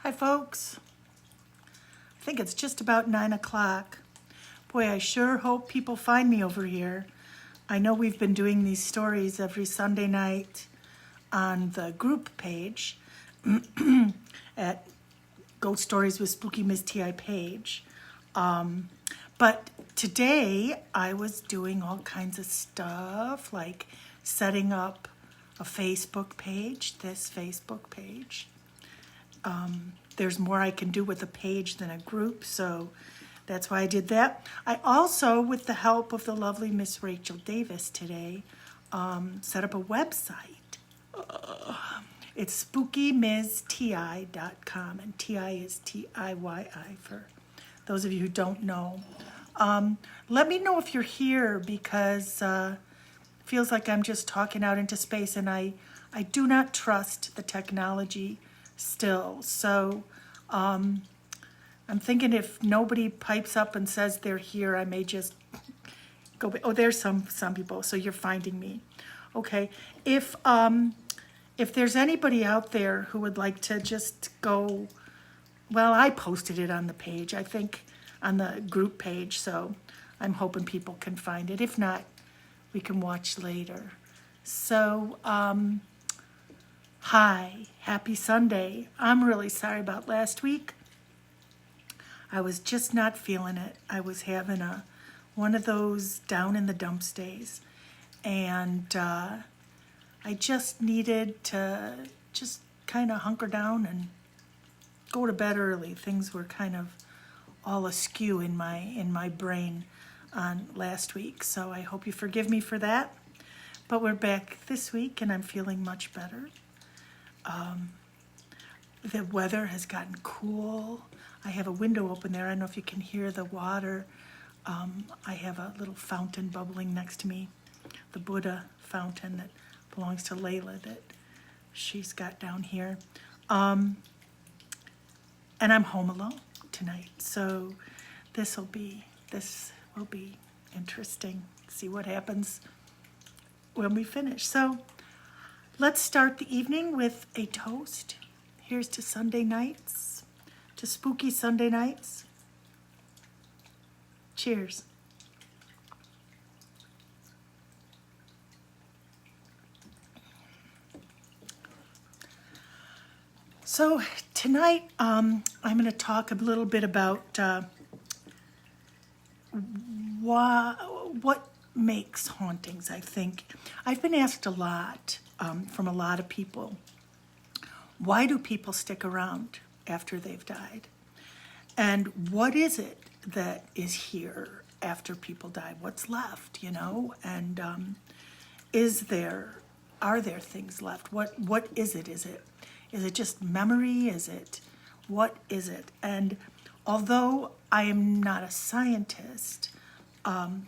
Hi, folks. I think it's just about 9 o'clock. Boy, I sure hope people find me over here. I know we've been doing these stories every Sunday night on the group page at Ghost Stories with Spooky Miss T.I. page. But today I was doing all kinds of stuff, like setting up a Facebook page, this Facebook page. There's more I can do with a page than a group, so that's why I did that. I also, with the help of the lovely Miss Rachel Davis today, set up a website. It's spookymizti.com, and T-I is T-I-Y-I for those of you who don't know. Let me know if you're here, because it feels like I'm just talking out into space, and I do not trust the technology still. So I'm thinking if nobody pipes up and says they're here, I may just go. Oh, there's some people. So you're finding me, okay? If there's anybody out there who would like to just go, well, I posted it on the page, I think, on the group page. So I'm hoping people can find it. If not, we can watch later. So, hi, happy Sunday. I'm really sorry about last week. I was just not feeling it. I was having one of those down in the dumps days. And I just needed to just kind of hunker down and go to bed early. Things were kind of all askew in my brain on last week. So I hope you forgive me for that. But we're back this week and I'm feeling much better. The weather has gotten cool. I have a window open there. I don't know if you can hear the water. I have a little fountain bubbling next to me, the Buddha fountain that belongs to Layla that she's got down here. And I'm home alone tonight, so this will be interesting. See what happens when we finish. So let's start the evening with a toast. Here's to Sunday nights, to spooky Sunday nights. Cheers. So tonight, I'm going to talk a little bit about what makes hauntings, I think. I've been asked a lot from a lot of people, why do people stick around after they've died? And what is it that is here after people die? What's left, you know? And are there things left? What is it? Is it just memory? What is it? And although I am not a scientist,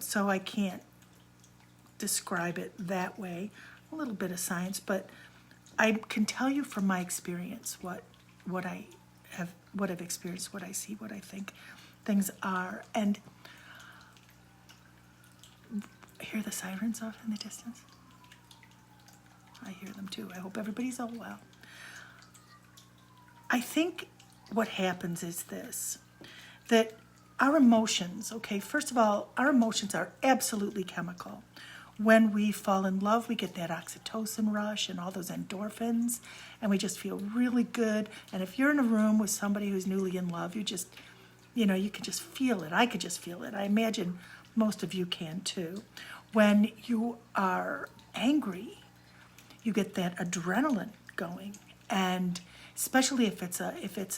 so I can't describe it that way, a little bit of science, but I can tell you from my experience what I've experienced, what I see, what I think things are. And I hear the sirens off in the distance. I hear them too. I hope everybody's all well. I think what happens is this, that our emotions, okay, first of all, our emotions are absolutely chemical. When we fall in love, we get that oxytocin rush and all those endorphins, and we just feel really good. And if you're in a room with somebody who's newly in love, you can just feel it. I could just feel it. I imagine most of you can too. When you are angry, you get that adrenaline going, and especially if it's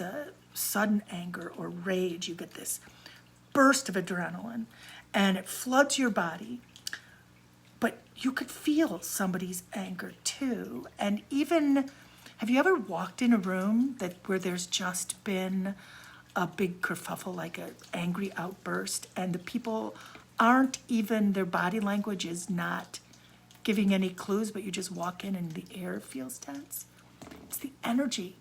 a sudden anger or rage, you get this burst of adrenaline, and it floods your body. But you could feel somebody's anger too. And even, have you ever walked in a room where there's just been a big kerfuffle, like an angry outburst, and the people aren't even, their body language is not giving any clues, but you just walk in and the air feels tense? It's the energy.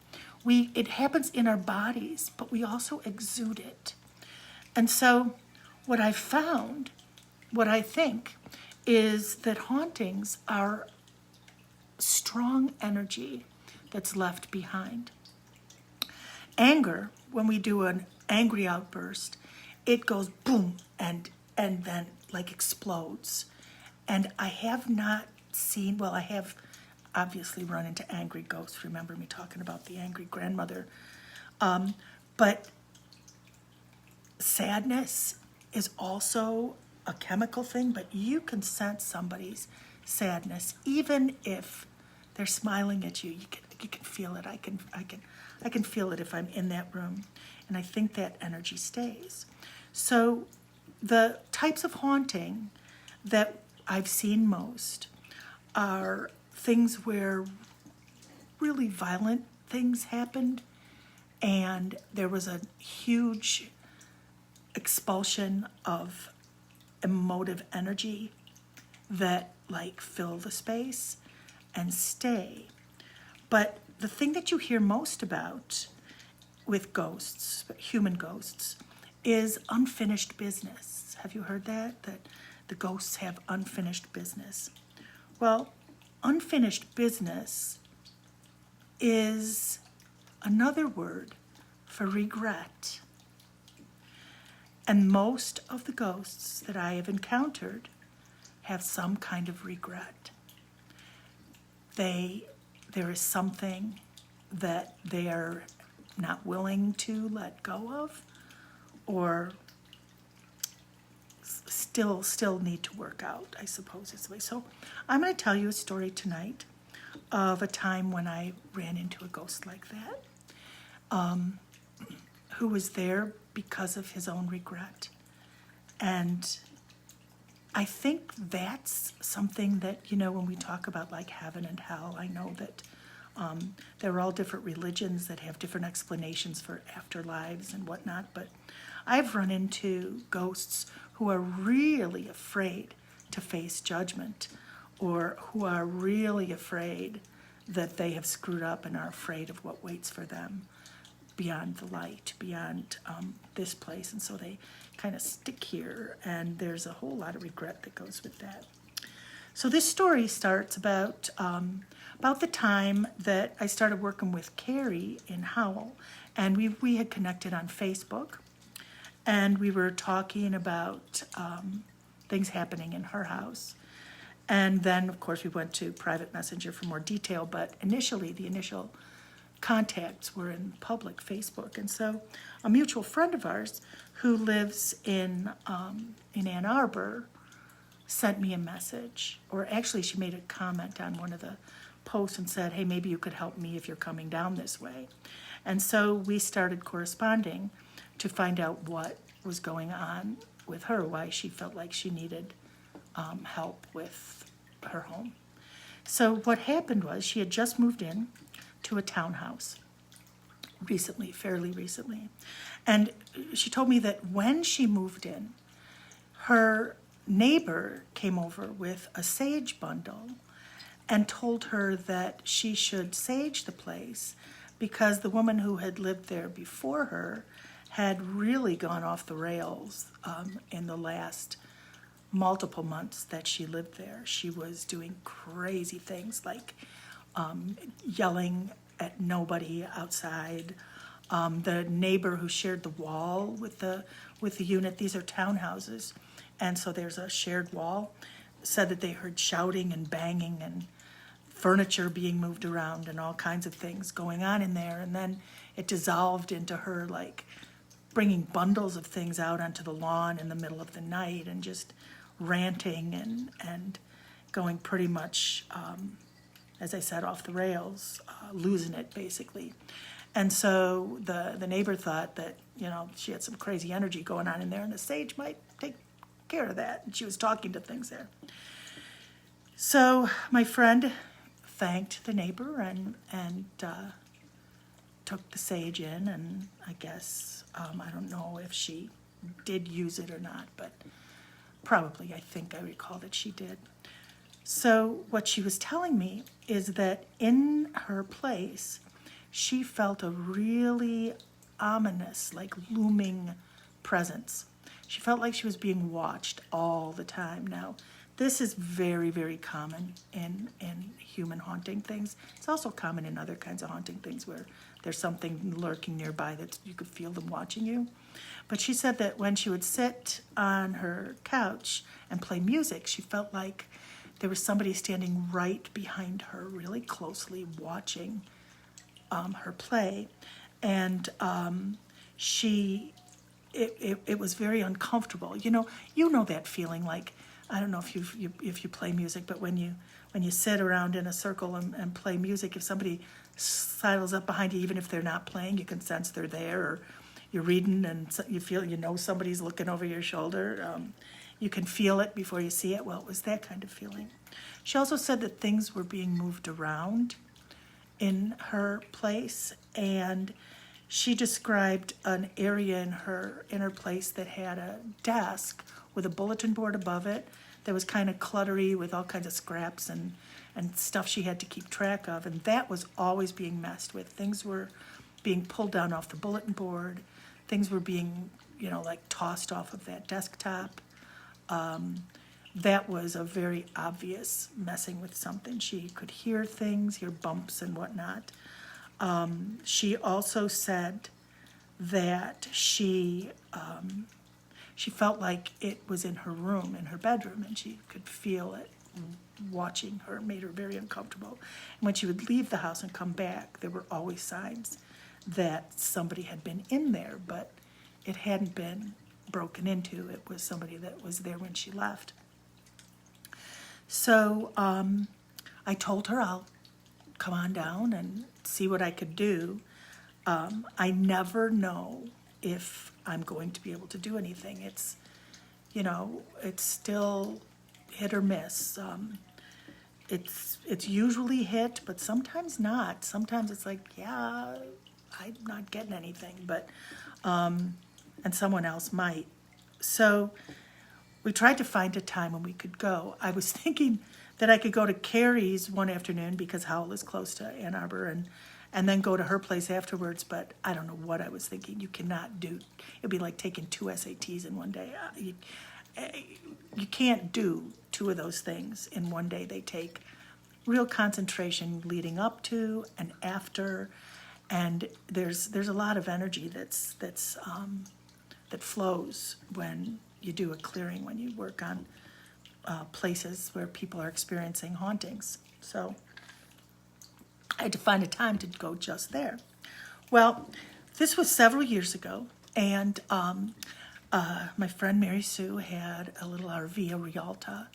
It happens in our bodies, but we also exude it. And so what I found, what I think, is that hauntings are strong energy that's left behind. Anger, when we do an angry outburst, it goes boom and then like explodes. And I have not seen, well, I have obviously run into angry ghosts. Remember me talking about the angry grandmother. But sadness is also a chemical thing, but you can sense somebody's sadness even if they're smiling at you. You can feel it. I can feel it if I'm in that room, and I think that energy stays. So the types of haunting that I've seen most are things where really violent things happened, and there was a huge expulsion of emotive energy that like fill the space and stay. But the thing that you hear most about with ghosts, human ghosts, is unfinished business. Have you heard that? That the ghosts have unfinished business. Well, unfinished business is another word for regret. And most of the ghosts that I have encountered have some kind of regret. There is something that they are not willing to let go of, or still need to work out, I suppose is the way. So I'm going to tell you a story tonight of a time when I ran into a ghost like that, who was there because of his own regret. And I think that's something that, you know, when we talk about like heaven and hell, I know that there are all different religions that have different explanations for afterlives and whatnot, but I've run into ghosts who are really afraid to face judgment, or who are really afraid that they have screwed up and are afraid of what waits for them beyond the light, beyond this place. And so they kind of stick here, and there's a whole lot of regret that goes with that. So this story starts about the time that I started working with Carrie in Howell, and we had connected on Facebook, and we were talking about things happening in her house. And then, of course, we went to private messenger for more detail, but initially, the initial contacts were in public Facebook. And so a mutual friend of ours who lives in Ann Arbor sent me a message, or actually she made a comment on one of the posts and said, hey, maybe you could help me if you're coming down this way. And so we started corresponding to find out what was going on with her, why she felt like she needed help with her home. So what happened was she had just moved in to a townhouse recently, fairly recently. And she told me that when she moved in, her neighbor came over with a sage bundle and told her that she should sage the place because the woman who had lived there before her had really gone off the rails in the last multiple months that she lived there. She was doing crazy things like yelling at nobody outside. The neighbor who shared the wall with the unit, these are townhouses, and so there's a shared wall, said that they heard shouting and banging and furniture being moved around and all kinds of things going on in there. And then it dissolved into her like bringing bundles of things out onto the lawn in the middle of the night and just ranting and going pretty much, as I said, off the rails, losing it basically. And so the neighbor thought that, you know, she had some crazy energy going on in there and the sage might take care of that. And she was talking to things there. So my friend thanked the neighbor and took the sage in, and I guess, I don't know if she did use it or not, but probably, I think I recall that she did. So what she was telling me is that in her place, she felt a really ominous, like looming presence. She felt like she was being watched all the time. Now, This is very, very common in human haunting things. It's also common in other kinds of haunting things where there's something lurking nearby that you could feel them watching you. But she said that when she would sit on her couch and play music, she felt like there was somebody standing right behind her, really closely watching her play. And it was very uncomfortable. You know that feeling, like, I don't know if you play music, but when you sit around in a circle and play music, if somebody sidles up behind you, even if they're not playing, you can sense they're there, or you're reading and you feel somebody's looking over your shoulder. You can feel it before you see it. Well, it was that kind of feeling. She also said that things were being moved around in her place, and she described an area in her place that had a desk with a bulletin board above it that was kind of cluttery with all kinds of scraps and stuff she had to keep track of, and that was always being messed with. Things were being pulled down off the bulletin board. Things were being, like tossed off of that desktop. That was a very obvious messing with something. She could hear things, hear bumps and whatnot. She also said that she felt like it was in her room, in her bedroom, and she could feel it watching her. It made her very uncomfortable. And when she would leave the house and come back, there were always signs that somebody had been in there, but it hadn't been broken into. It was somebody that was there when she left. So I told her I'll come on down and see what I could do. I never know if I'm going to be able to do anything. It's still hit or miss. It's usually hit, but sometimes not. Sometimes it's like, yeah, I'm not getting anything, but and someone else might. So we tried to find a time when we could go. I was thinking that I could go to Carrie's one afternoon because Howell is close to Ann Arbor, and then go to her place afterwards, but I don't know what I was thinking. You cannot do, it'd be like taking 2 SATs in one day. You can't do 2 of those things in one day. They take real concentration leading up to and after, and there's a lot of energy that flows when you do a clearing, when you work on places where people are experiencing hauntings. So I had to find a time to go just there. Well, this was several years ago, and my friend Mary Sue had a little RV, a Rialta,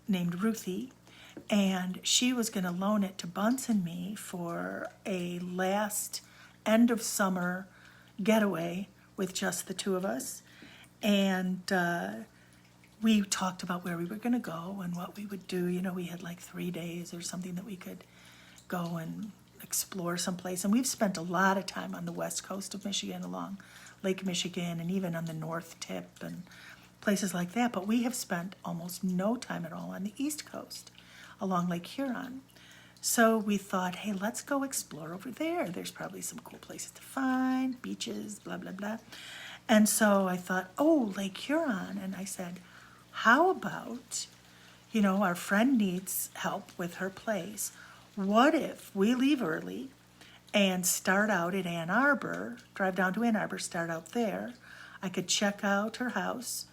named Ruthie, and she was going to loan it to Bunce and me for a last end of summer getaway with just the 2 of us. And we talked about where we were going to go and what we would do. We had like 3 days or something that we could go and explore someplace. And we've spent a lot of time on the west coast of Michigan, along Lake Michigan, and even on the north tip and places like that. But we have spent almost no time at all on the east coast, along Lake Huron. So we thought, hey, let's go explore over there. There's probably some cool places to find, beaches, blah, blah, blah. And so I thought, oh, Lake Huron. And I said, how about, our friend needs help with her place. What if we leave early and start out at Ann Arbor, drive down to Ann Arbor, start out there. I could check out her house.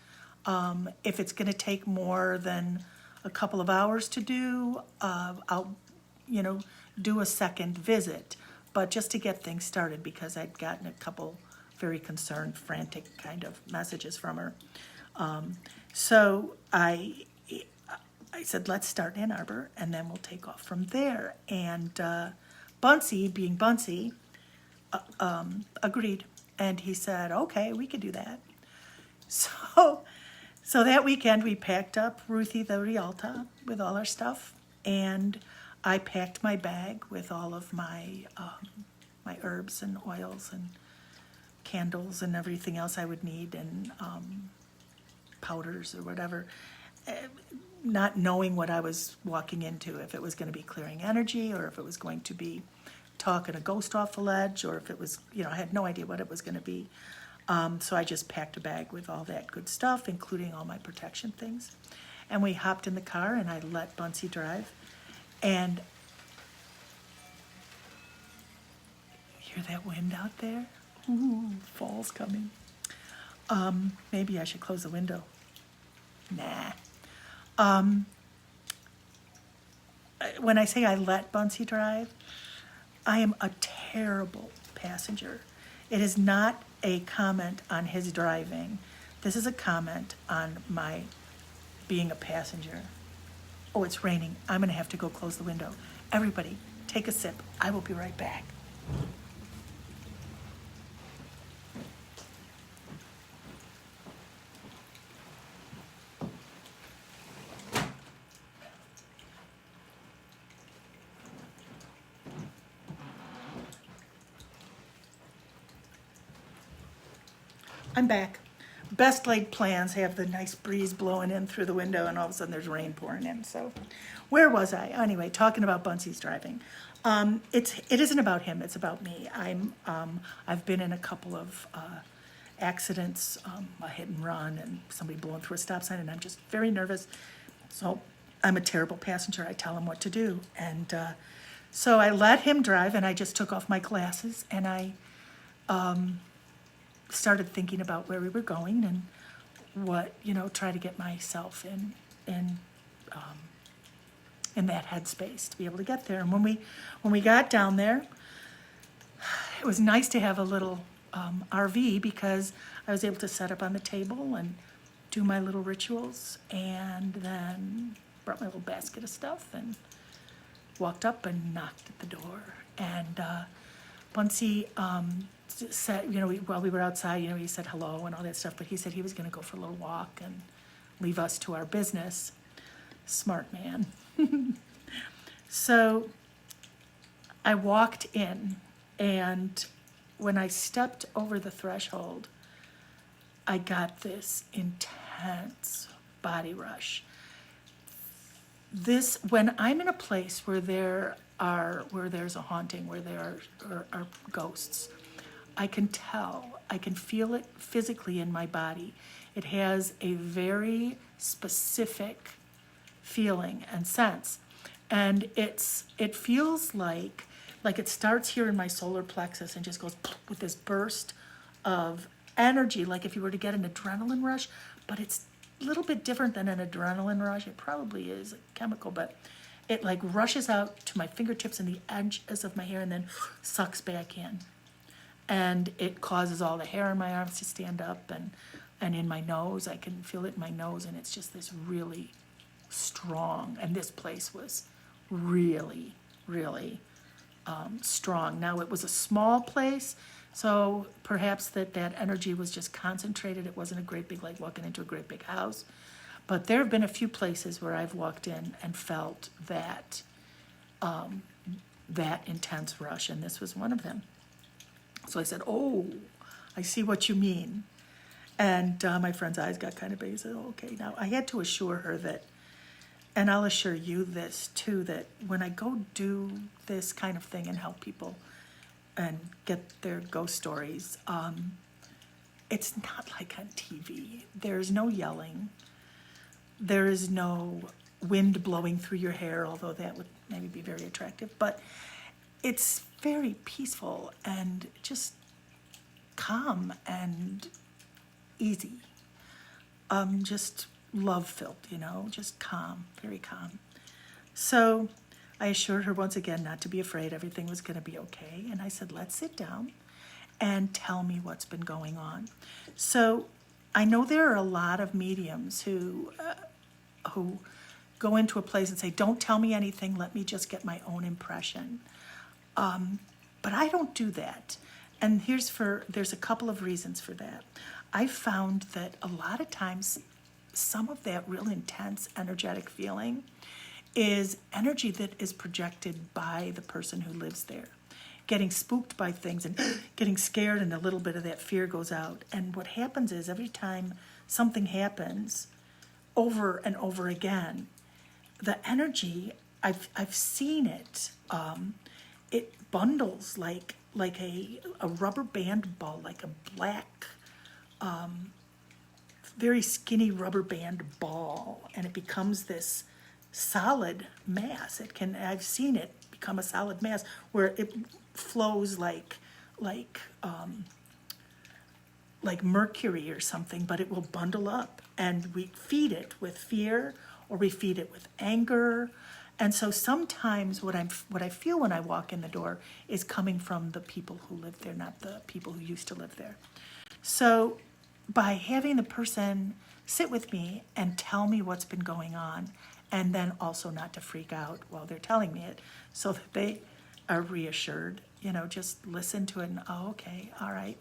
If it's going to take more than a couple of hours to do, I'll, do a second visit. But just to get things started, because I'd gotten a couple very concerned, frantic kind of messages from her. So I said, let's start in Ann Arbor, and then we'll take off from there. And Buncey, being Buncey, agreed. And he said, okay, we could do that. So that weekend, we packed up Ruthie the Rialta with all our stuff, and I packed my bag with all of my my herbs and oils and candles and everything else I would need, and powders or whatever, not knowing what I was walking into, if it was going to be clearing energy or if it was going to be talking a ghost off the ledge, or if it was, I had no idea what it was going to be. So I just packed a bag with all that good stuff, including all my protection things. And we hopped in the car and I let Bunsey drive. And hear that wind out there? Ooh, fall's coming. Maybe I should close the window. Nah. When I say I let Bunsey drive, I am a terrible passenger. It is not a comment on his driving. This is a comment on my being a passenger. Oh, it's raining. I'm going to have to go close the window. Everybody, take a sip. I will be right back. I'm back. Best laid plans have the nice breeze blowing in through the window, and all of a sudden there's rain pouring in. So, where was I? Anyway, talking about Bunsey's driving. It isn't about him. It's about me. I've been in a couple of accidents, a hit and run, and somebody blowing through a stop sign, and I'm just very nervous. So I'm a terrible passenger. I tell him what to do, and so I let him drive, and I just took off my glasses, and I started thinking about where we were going and what, try to get myself in that headspace to be able to get there. And when we got down there, it was nice to have a little RV because I was able to set up on the table and do my little rituals, and then brought my little basket of stuff and walked up and knocked at the door. And Bunsey said, while we were outside, he said hello and all that stuff, but he said he was going to go for a little walk and leave us to our business. Smart man. So I walked in, and when I stepped over the threshold, I got this intense body rush. When I'm in a place where there's a haunting, where there are ghosts, I can tell, I can feel it physically in my body. It has a very specific feeling and sense. And it feels like it starts here in my solar plexus and just goes with this burst of energy, like if you were to get an adrenaline rush, but it's a little bit different than an adrenaline rush. It probably is a chemical, but it like rushes out to my fingertips and the edges of my hair and then sucks back in. And it causes all the hair in my arms to stand up, and in my nose. I can feel it in my nose, and it's just this really strong. And this place was really, really strong. Now, it was a small place, so perhaps that energy was just concentrated. It wasn't a great big, like walking into a great big house. But there have been a few places where I've walked in and felt that intense rush, and this was one of them. So I said, "Oh, I see what you mean." And my friend's eyes got kind of big. He said, "Oh, okay." Now, I had to assure her that, and I'll assure you this too, that when I go do this kind of thing and help people and get their ghost stories, it's not like on TV. There's no yelling. There is no wind blowing through your hair, although that would maybe be very attractive. But it's very peaceful and just calm and easy. Just love-filled, just calm, very calm. So I assured her once again not to be afraid. Everything was going to be okay. And I said, let's sit down and tell me what's been going on. So I know there are a lot of mediums who go into a place and say, don't tell me anything, let me just get my own impression. But I don't do that. And there's a couple of reasons for that. I found that a lot of times some of that real intense energetic feeling is energy that is projected by the person who lives there. Getting spooked by things and getting scared, and a little bit of that fear goes out. And what happens is every time something happens over and over again, the energy, I've seen it, it bundles like a rubber band ball, like a black very skinny rubber band ball, and it becomes this solid mass. I've seen it become a solid mass where it flows like mercury or something, but it will bundle up, and we feed it with fear or we feed it with anger. And so sometimes what I feel when I walk in the door is coming from the people who live there, not the people who used to live there. So by having the person sit with me and tell me what's been going on, and then also not to freak out while they're telling me it, so that they are reassured, just listen to it and, oh, okay, all right.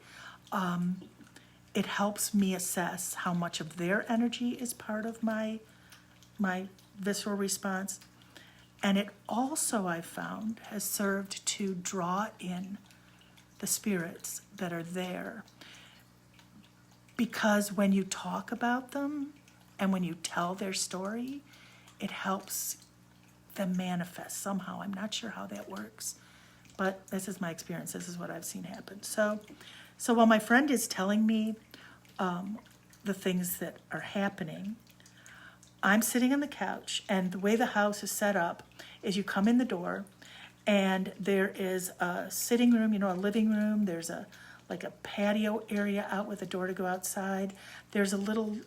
It helps me assess how much of their energy is part of my visceral response. And it also, I've found, has served to draw in the spirits that are there. Because when you talk about them and when you tell their story, it helps them manifest somehow. I'm not sure how that works, but this is my experience. This is what I've seen happen. So while my friend is telling me the things that are happening, I'm sitting on the couch, and the way the house is set up is you come in the door, and there is a sitting room, a living room. There's a patio area out with a door to go outside. There's a little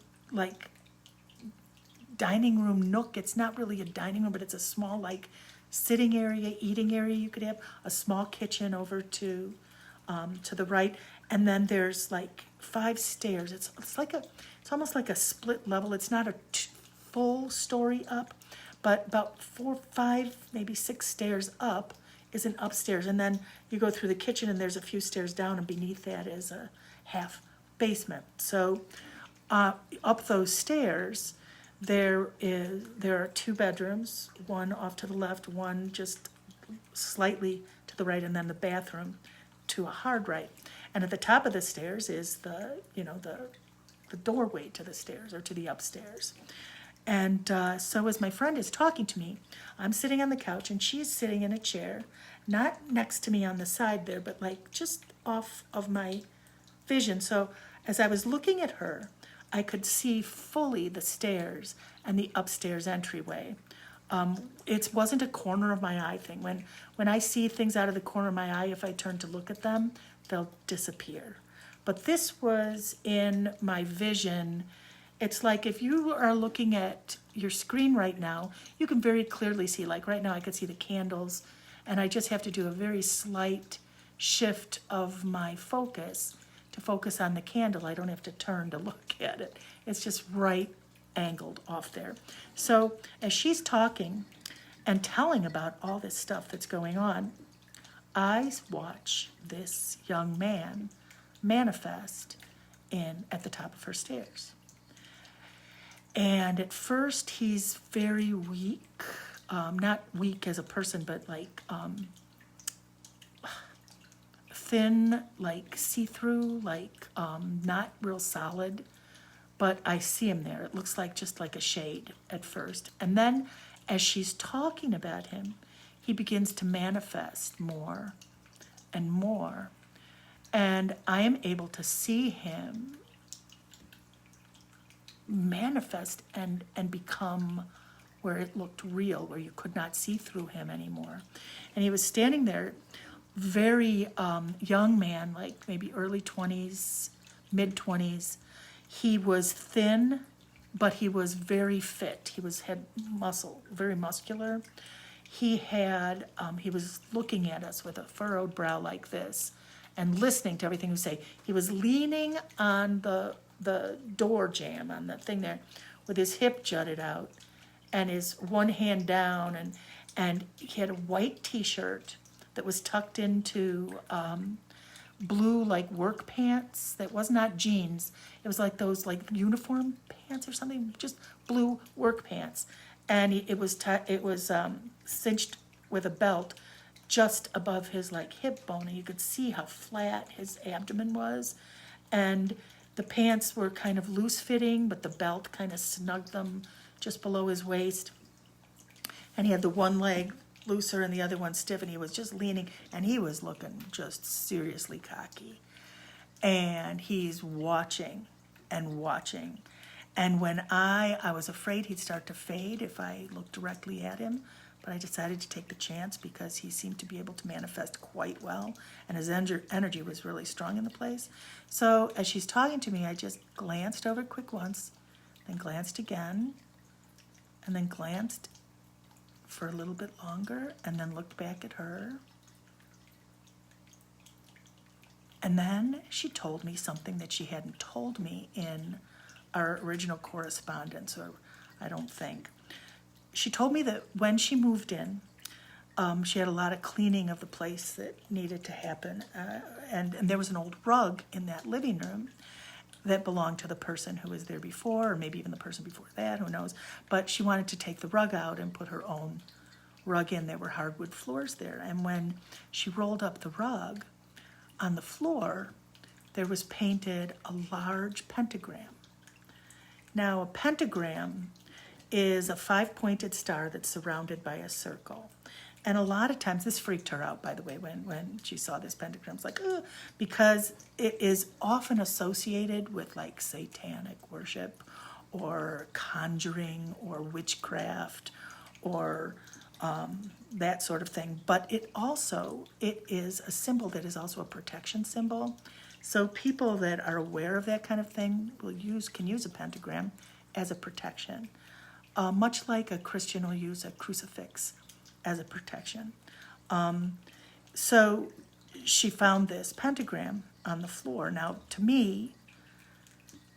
dining room nook. It's not really a dining room, but it's a small sitting area, eating area you could have. A small kitchen over to the right, and then there's 5 stairs. It's almost like a split level. It's not a full story up, but about 4, 5, maybe 6 stairs up is an upstairs, and then you go through the kitchen, and there's a few stairs down, and beneath that is a half basement. So up those stairs, there are 2 bedrooms, one off to the left, one just slightly to the right, and then the bathroom to a hard right. And at the top of the stairs is the doorway to the stairs or to the upstairs. And so as my friend is talking to me, I'm sitting on the couch, and she's sitting in a chair, not next to me on the side there, but just off of my vision. So as I was looking at her, I could see fully the stairs and the upstairs entryway. It wasn't a corner of my eye thing. When I see things out of the corner of my eye, if I turn to look at them, they'll disappear. But this was in my vision. It's like if you are looking at your screen right now, you can very clearly see, right now I could see the candles, and I just have to do a very slight shift of my focus to focus on the candle. I don't have to turn to look at it. It's just right angled off there. So as she's talking and telling about all this stuff that's going on, I watch this young man manifest at the top of her stairs. And at first he's very weak, not weak as a person, but thin, see-through, not real solid. But I see him there. It looks just like a shade at first. And then as she's talking about him, he begins to manifest more and more. And I am able to see him manifest and become where it looked real, where you could not see through him anymore. And he was standing there, very young man, maybe early 20s, mid 20s. He was thin, but he was very fit. He had muscle, very muscular. He was looking at us with a furrowed brow like this and listening to everything we say. He was leaning on the door jamb, on the thing there, with his hip jutted out and his one hand down, and he had a white t-shirt that was tucked into blue work pants that was not jeans. It was those uniform pants or something, just blue work pants, and it was cinched with a belt just above his hip bone, and you could see how flat his abdomen was, and the pants were kind of loose fitting, but the belt kind of snugged them just below his waist, and he had the one leg looser and the other one stiff, and he was just leaning, and he was looking just seriously cocky. And he's watching and watching. And when I was afraid he'd start to fade if I looked directly at him, but I decided to take the chance because he seemed to be able to manifest quite well, and his energy was really strong in the place. So as she's talking to me, I just glanced over quick once, then glanced again, and then glanced for a little bit longer, and then looked back at her. And then she told me something that she hadn't told me in our original correspondence, or I don't think. She told me that when she moved in, she had a lot of cleaning of the place that needed to happen. And there was an old rug in that living room that belonged to the person who was there before, or maybe even the person before that, who knows. But she wanted to take the rug out and put her own rug in. There were hardwood floors there. And when she rolled up the rug, on the floor, there was painted a large pentagram. Now, a pentagram is a 5-pointed star that's surrounded by a circle. And a lot of times, this freaked her out, by the way, when she saw this pentagram. It's like, ugh, because it is often associated with like satanic worship or conjuring or witchcraft or that sort of thing. But it is a symbol that is also a protection symbol. So people that are aware of that kind of thing can use a pentagram as a protection. Much like a Christian will use a crucifix as a protection. So she found this pentagram on the floor. Now, to me,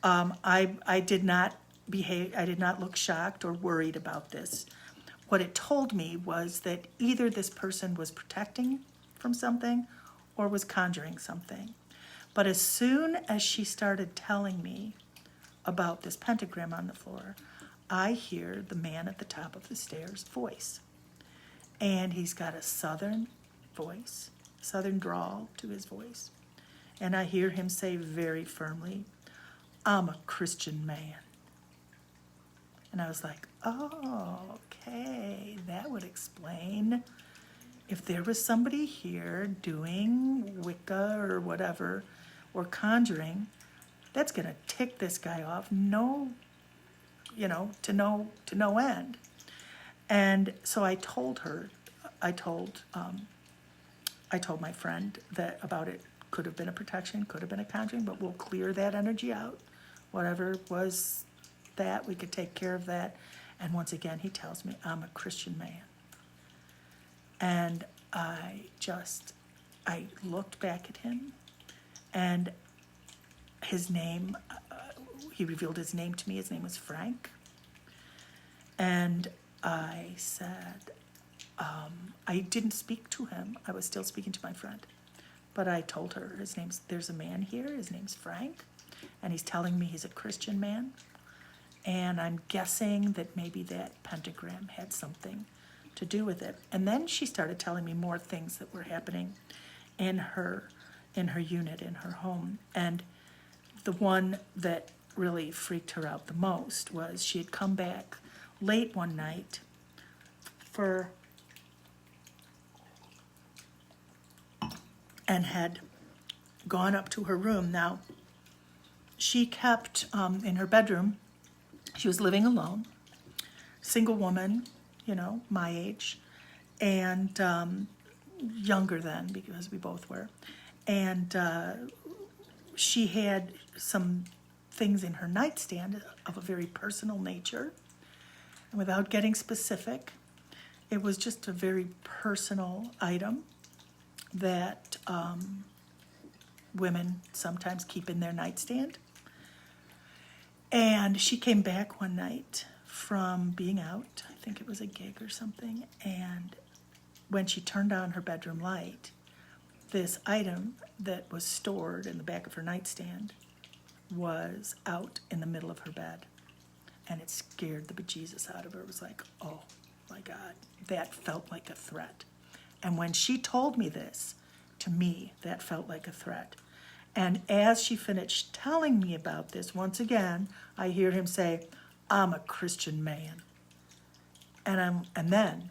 I did not look shocked or worried about this. What it told me was that either this person was protecting from something or was conjuring something. But as soon as she started telling me about this pentagram on the floor, I hear the man at the top of the stairs voice. And he's got a southern voice, southern drawl to his voice. And I hear him say very firmly, "I'm a Christian man." And I was like, oh, okay, that would explain. If there was somebody here doing Wicca or whatever, or conjuring, that's going to tick this guy off to no end. And so I told my friend that about it could have been a protection, could have been a conjuring, but we'll clear that energy out. Whatever was that, we could take care of that. And once again, he tells me, I'm a Christian man. And I looked back at him, and his name, he revealed his name to me. His name was Frank. And I said, I didn't speak to him. I was still speaking to my friend. But I told her, there's a man here, his name's Frank, and he's telling me he's a Christian man. And I'm guessing that maybe that pentagram had something to do with it. And then she started telling me more things that were happening in her unit, in her home. And the one that really freaked her out the most was she had come back late one night and had gone up to her room. Now, she kept in her bedroom. She was living alone, single woman, my age, and younger then, because we both were. And she had some things in her nightstand of a very personal nature. And without getting specific, it was just a very personal item that women sometimes keep in their nightstand. And she came back one night from being out, I think it was a gig or something, and when she turned on her bedroom light, this item that was stored in the back of her nightstand was out in the middle of her bed. And it scared the bejesus out of her. It was like, oh my God, that felt like a threat. And when she told me this, to me, that felt like a threat. And as she finished telling me about this, once again, I hear him say, I'm a Christian man. And then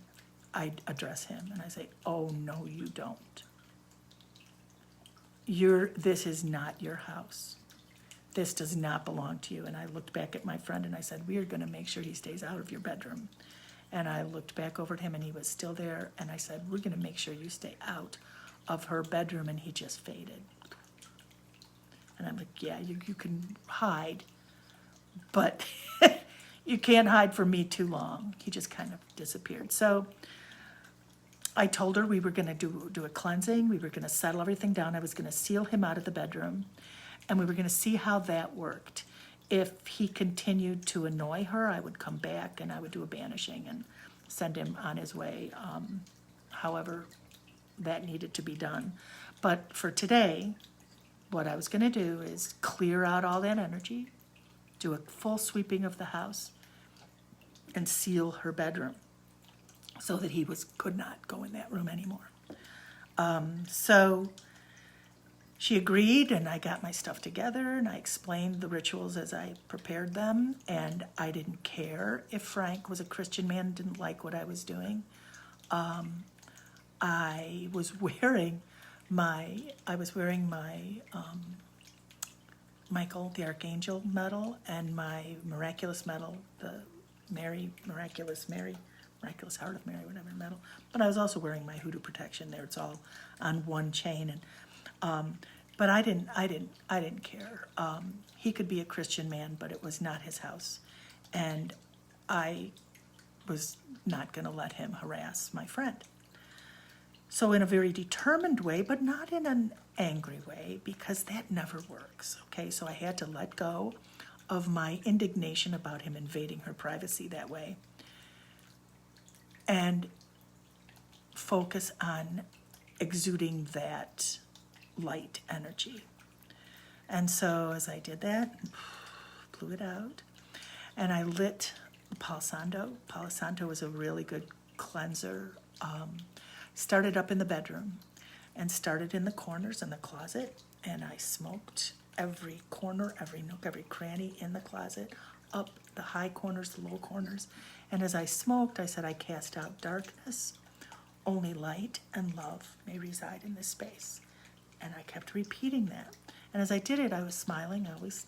I address him and I say, oh, no, you don't. This is not your house. this does not belong to you. And I looked back at my friend and I said, we are going to make sure he stays out of your bedroom. And I looked back over at him and he was still there. And I said, we're going to make sure you stay out of her bedroom. And he just faded. And I'm like, yeah, you can hide, but you can't hide from me too long. He just kind of disappeared. So I told her we were going to do a cleansing. We were going to settle everything down. I was going to seal him out of the bedroom, and we were going to see how that worked. If he continued to annoy her, I would come back and I would do a banishing and send him on his way, however that needed to be done. But for today, what I was going to do is clear out all that energy, do a full sweeping of the house, and seal her bedroom so that he could not go in that room anymore. So she agreed, and I got my stuff together, and I explained the rituals as I prepared them, and I didn't care if Frank was a Christian man and didn't like what I was doing. I was wearing my Michael the Archangel medal and my miraculous medal, the Miraculous Heart of Mary, whatever medal. But I was also wearing my hoodoo protection there. It's all on one chain, and but I didn't care. He could be a Christian man, but it was not his house, and I was not going to let him harass my friend. So in a very determined way, but not in an angry way, because that never works, okay? So I had to let go of my indignation about him invading her privacy that way and focus on exuding that light energy. And so as I did that, blew it out, and I lit Palo Santo. Palo Santo was a really good cleanser. Started up in the bedroom and started in the corners in the closet, and I smoked every corner, every nook, every cranny in the closet, up the high corners, the low corners. And as I smoked, I said, I cast out darkness. Only light and love may reside in this space. And I kept repeating that. And as I did it, I was smiling. I always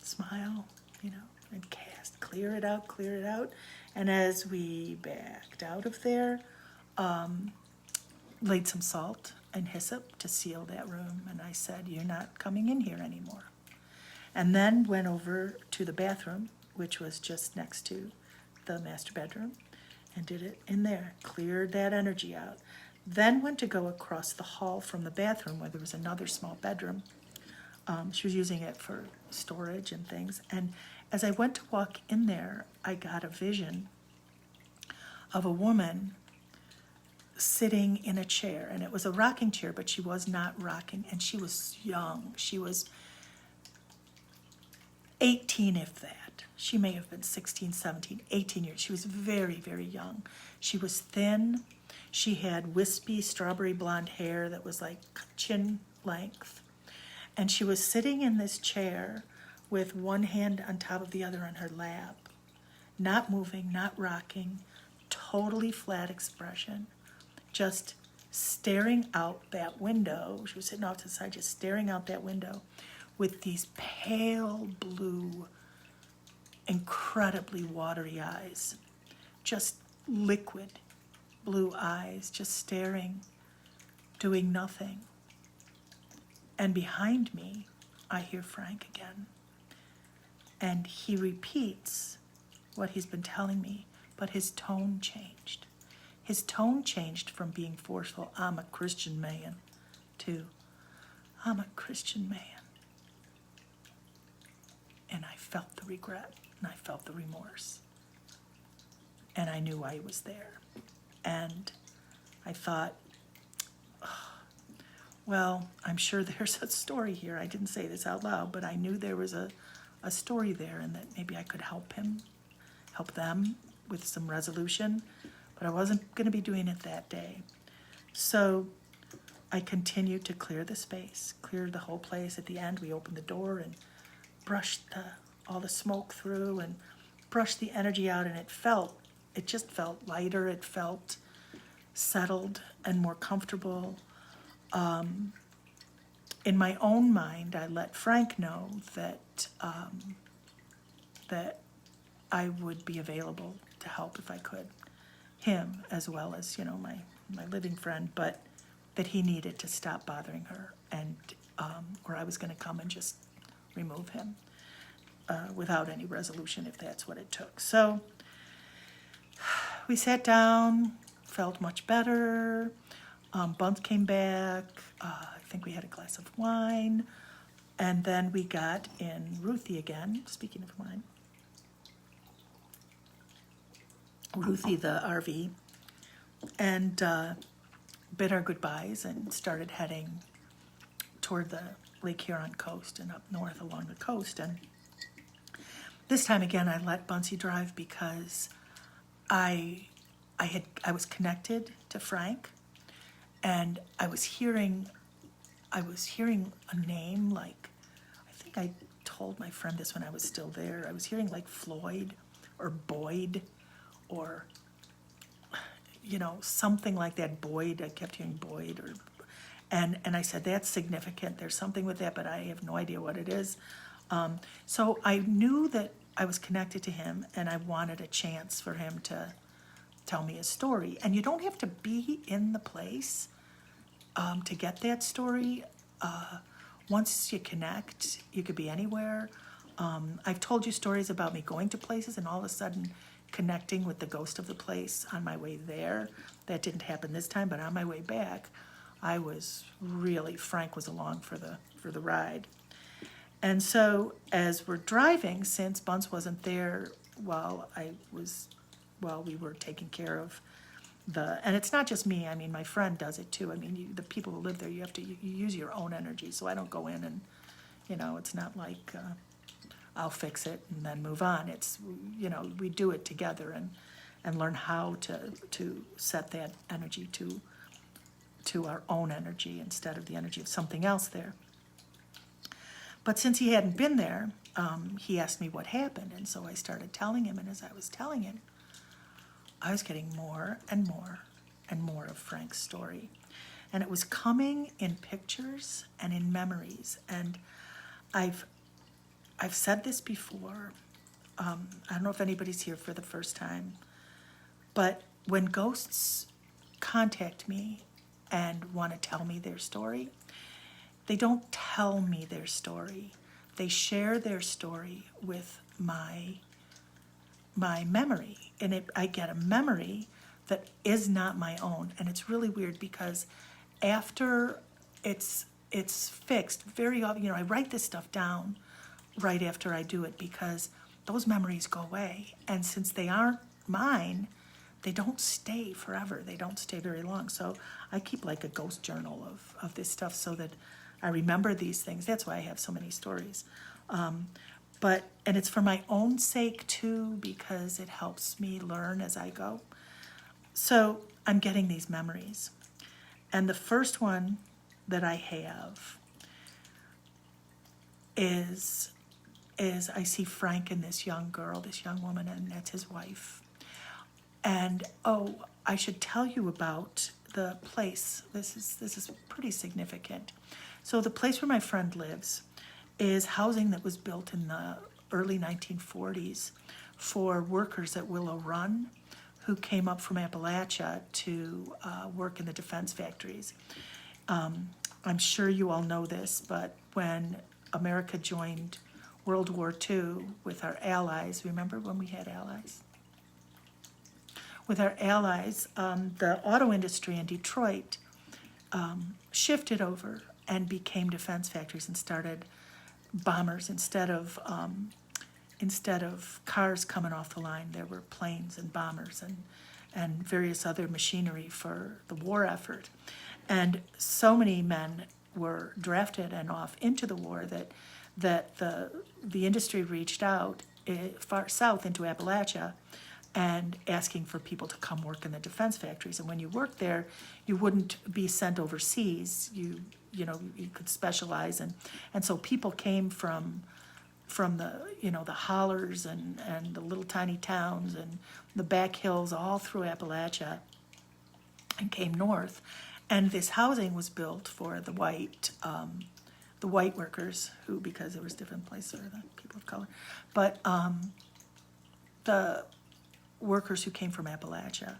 smile, and cast, clear it out, clear it out. And as we backed out of there, laid some salt and hyssop to seal that room. And I said, you're not coming in here anymore. And then went over to the bathroom, which was just next to the master bedroom, and did it in there, cleared that energy out. Then went to go across the hall from the bathroom where there was another small bedroom. She was using it for storage and things. And as I went to walk in there, I got a vision of a woman sitting in a chair, and it was a rocking chair, but she was not rocking, and she was young. She was 18, if that. She may have been 16, 17, 18 years. She was very, very young. She was thin. She had wispy strawberry blonde hair that was like chin length. And she was sitting in this chair with one hand on top of the other on her lap, not moving, not rocking, totally flat expression, just staring out that window. She was sitting off to the side, just staring out that window with these pale blue, incredibly watery eyes, just liquid blue eyes, just staring, doing nothing. And behind me, I hear Frank again. And he repeats what he's been telling me, but his tone changed. His tone changed from being forceful, I'm a Christian man, to I'm a Christian man. And I felt the regret, and I felt the remorse. And I knew why he was there. And I thought, well, I'm sure there's a story here. I didn't say this out loud, but I knew there was a story there, and that maybe I could help them with some resolution. But I wasn't going to be doing it that day. So I continued to clear the space, clear the whole place. At the end, we opened the door and brushed all the smoke through and brushed the energy out, and it just felt lighter. It felt settled and more comfortable. in my own mind, I let Frank know that I would be available to help if I could, him as well as, you know, my living friend, but that he needed to stop bothering her, and or I was going to come and just remove him without any resolution if that's what it took. So we sat down, felt much better. Bunce came back. I think we had a glass of wine. And then we got in Ruthie again, speaking of wine. Ruthie, the RV, and bid our goodbyes and started heading toward the Lake Huron coast and up north along the coast. And this time again, I let Buncey drive because I was connected to Frank, and I was hearing a name, like, I think I told my friend this when I was still there. I was hearing like Floyd or Boyd or, you know, something like that. Boyd, I kept hearing Boyd, or and I said, that's significant. There's something with that, but I have no idea what it is. So I knew that I was connected to him, and I wanted a chance for him to tell me his story. And you don't have to be in the place to get that story. Once you connect, you could be anywhere. I've told you stories about me going to places and all of a sudden connecting with the ghost of the place on my way there. That didn't happen this time, but on my way back, I was really, Frank was along for the ride. And so as we're driving, since Bunce wasn't there while we were taking care of and it's not just me, I mean, my friend does it too. I mean, the people who live there, you have to you use your own energy. So I don't go in and, you know, it's not like I'll fix it and then move on. It's, you know, we do it together and learn how to set that energy to our own energy instead of the energy of something else there. But since he hadn't been there, he asked me what happened, and so I started telling him, and as I was telling him, I was getting more and more and more of Frank's story. And it was coming in pictures and in memories. And I've said this before. I don't know if anybody's here for the first time, but when ghosts contact me and want to tell me their story, they don't tell me their story. They share their story with my memory, and I get a memory that is not my own. And it's really weird because after it's fixed, very often, you know, I write this stuff down right after I do it because those memories go away. And since they aren't mine, they don't stay forever. They don't stay very long. So I keep like a ghost journal of this stuff so that I remember these things. That's why I have so many stories. And it's for my own sake too, because it helps me learn as I go. So I'm getting these memories. And the first one that I have is I see Frank and this young girl, this young woman, and that's his wife. And I should tell you about the place. This is pretty significant. So the place where my friend lives is housing that was built in the early 1940s for workers at Willow Run who came up from Appalachia to work in the defense factories. I'm sure you all know this, but when America joined World War II with our allies, remember when we had allies? With our allies, the auto industry in Detroit shifted over and became defense factories and started bombers. Instead of cars coming off the line, there were planes and bombers and various other machinery for the war effort. And so many men were drafted and off into the war that the industry reached out far south into Appalachia and asking for people to come work in the defense factories. And when you worked there, you wouldn't be sent overseas. You could specialize, and so people came from the hollers and the little tiny towns and the back hills all through Appalachia and came north. And this housing was built for the white the white workers, who, because there was different places for the people of color, but the workers who came from Appalachia.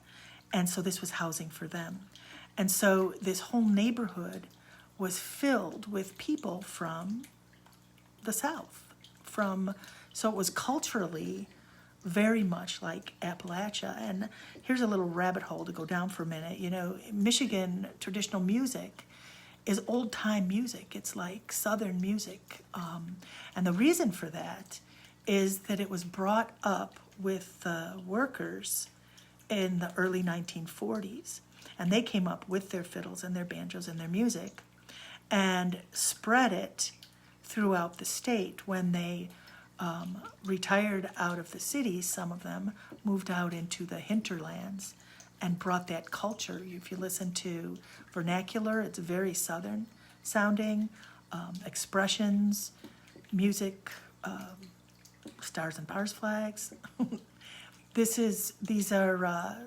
And so this was housing for them. And so this whole neighborhood was filled with people from the South. So it was culturally very much like Appalachia. And here's a little rabbit hole to go down for a minute. You know, Michigan traditional music is old-time music. It's like Southern music. And the reason for that is that it was brought up with the workers in the early 1940s. And they came up with their fiddles and their banjos and their music and spread it throughout the state. When they retired out of the cities, some of them moved out into the hinterlands and brought that culture. If you listen to vernacular, it's very Southern sounding, expressions, music, stars and bars flags. These are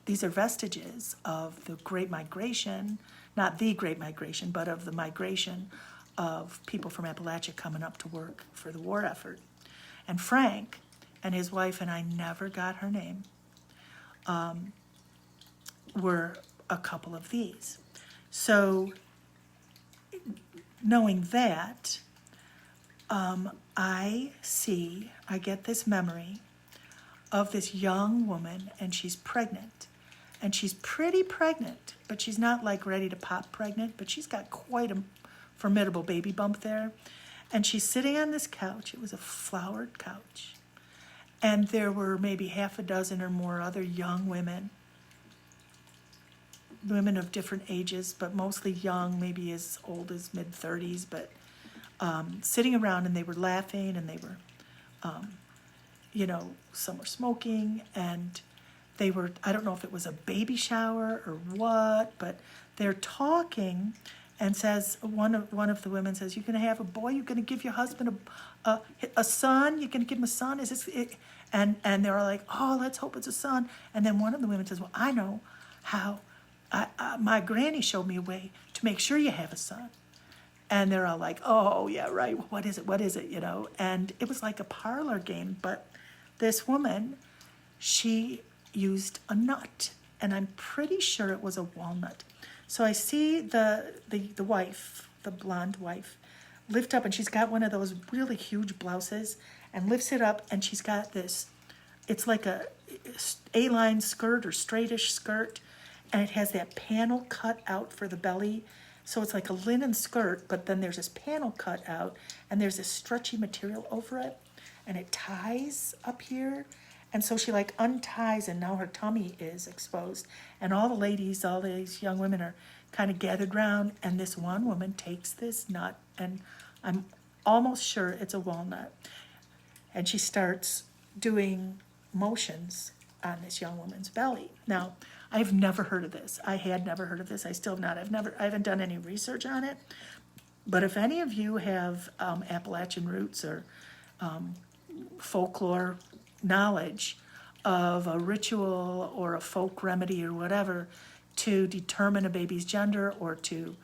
vestiges of the Great Migration, not the Great Migration, but of the migration of people from Appalachia coming up to work for the war effort. And Frank and his wife, and I never got her name, were a couple of these. So knowing that, I get this memory of this young woman, and she's pregnant. And she's pretty pregnant, but she's not like ready to pop pregnant, but she's got quite a formidable baby bump there. And she's sitting on this couch. It was a flowered couch. And there were maybe half a dozen or more other young women of different ages, but mostly young, maybe as old as mid-30s, but sitting around, and they were laughing, and they were, some were smoking, and they were, I don't know if it was a baby shower or what, but they're talking, and says, one of the women says, "You're going to have a boy? You're going to give your husband a son? You're going to give him a son? Is this it?" And they're all like, "Oh, let's hope it's a son." And then one of the women says, "Well, I know how. My granny showed me a way to make sure you have a son." And they're all like, "Oh, yeah, right. What is it? What is it?" You know? And it was like a parlor game. But this woman, she used a nut, and I'm pretty sure it was a walnut. So I see the wife, the blonde wife, lift up, and she's got one of those really huge blouses, and lifts it up, and she's got this, it's like a A-line skirt or straightish skirt, and it has that panel cut out for the belly. So it's like a linen skirt, but then there's this panel cut out, and there's this stretchy material over it, and it ties up here. And so she like unties, and now her tummy is exposed. And all the ladies, all these young women are kind of gathered around, and this one woman takes this nut, and I'm almost sure it's a walnut. And she starts doing motions on this young woman's belly. Now, I've never heard of this. I had never heard of this. I still have not. I haven't done any research on it. But if any of you have Appalachian roots or folklore knowledge of a ritual or a folk remedy or whatever to determine a baby's gender, or to,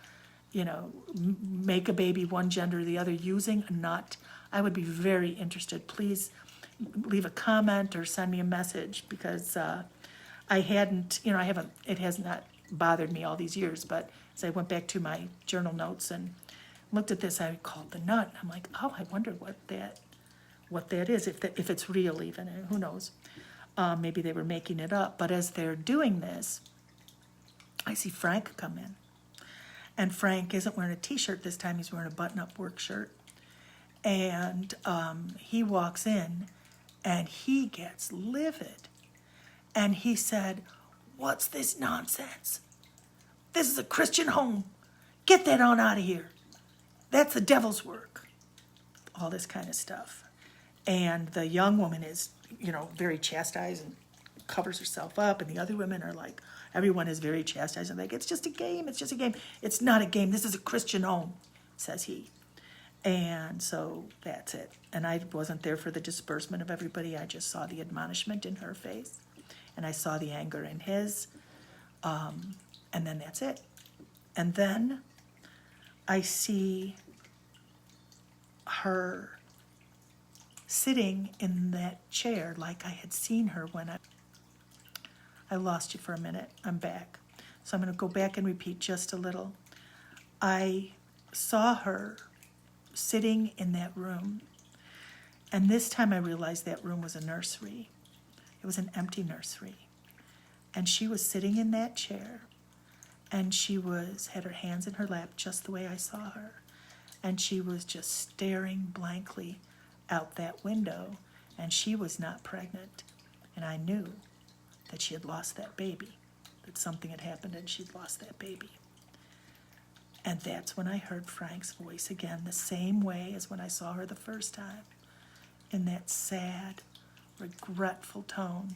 make a baby one gender or the other using a nut, I would be very interested. Please leave a comment or send me a message, because it has not bothered me all these years, but as I went back to my journal notes and looked at this, I called the nut. I'm like, oh, I wonder what that is, if it's real even, and who knows. Maybe they were making it up. But as they're doing this, I see Frank come in. And Frank isn't wearing a t-shirt this time. He's wearing a button-up work shirt. And he walks in, and he gets livid. And he said, "What's this nonsense? This is a Christian home. Get that on out of here. That's the devil's work." All this kind of stuff. And the young woman is, very chastised and covers herself up. And the other women are like, everyone is very chastised. And like, "It's just a game. It's just a game." "It's not a game. This is a Christian home," says he. And so that's it. And I wasn't there for the disbursement of everybody. I just saw the admonishment in her face. And I saw the anger in his. And then that's it. And then I see her sitting in that chair like I had seen her when I lost you for a minute. I'm back. So I'm going to go back and repeat just a little. I saw her sitting in that room, and this time I realized that room was a nursery. It was an empty nursery. And she was sitting in that chair, and she had her hands in her lap just the way I saw her. And she was just staring blankly out that window, and she was not pregnant. And I knew that she had lost that baby, that something had happened and she'd lost that baby. And that's when I heard Frank's voice again, the same way as when I saw her the first time, in that sad, regretful tone.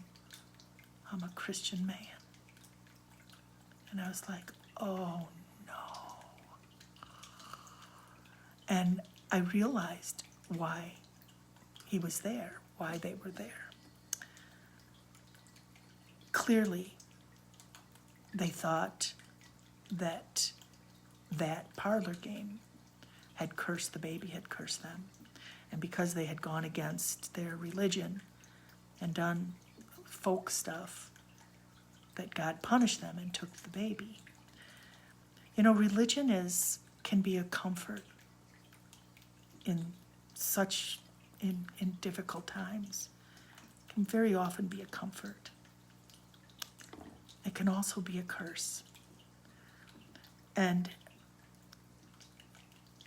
I'm a Christian man. And I was like, oh no. And I realized why he was there, why they were there. Clearly, they thought that that parlor game had cursed the baby, had cursed them. And because they had gone against their religion and done folk stuff, that God punished them and took the baby. You know, religion can be a comfort in difficult times. It can very often be a comfort. It can also be a curse. And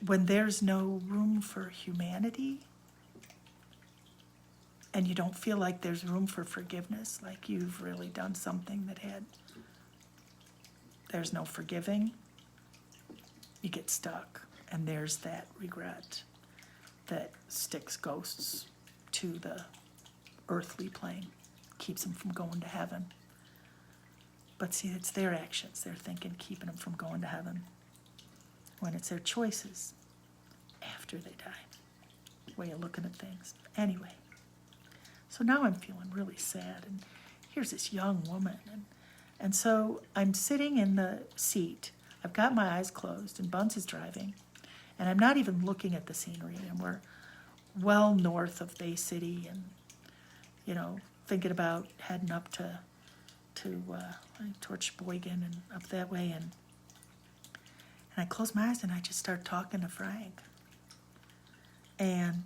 when there's no room for humanity, and you don't feel like there's room for forgiveness, like you've really done something there's no forgiving, you get stuck. And there's that regret that sticks ghosts to the earthly plane, keeps them from going to heaven. But see, it's their actions, their thinking, keeping them from going to heaven, when it's their choices after they die. Way of looking at things. Anyway, so now I'm feeling really sad, and here's this young woman, and so I'm sitting in the seat. I've got my eyes closed, and Bunce is driving, and I'm not even looking at the scenery, and we're well north of Bay City, and, you know, thinking about heading up towards Sheboygan and up that way, and I close my eyes and I just start talking to Frank. And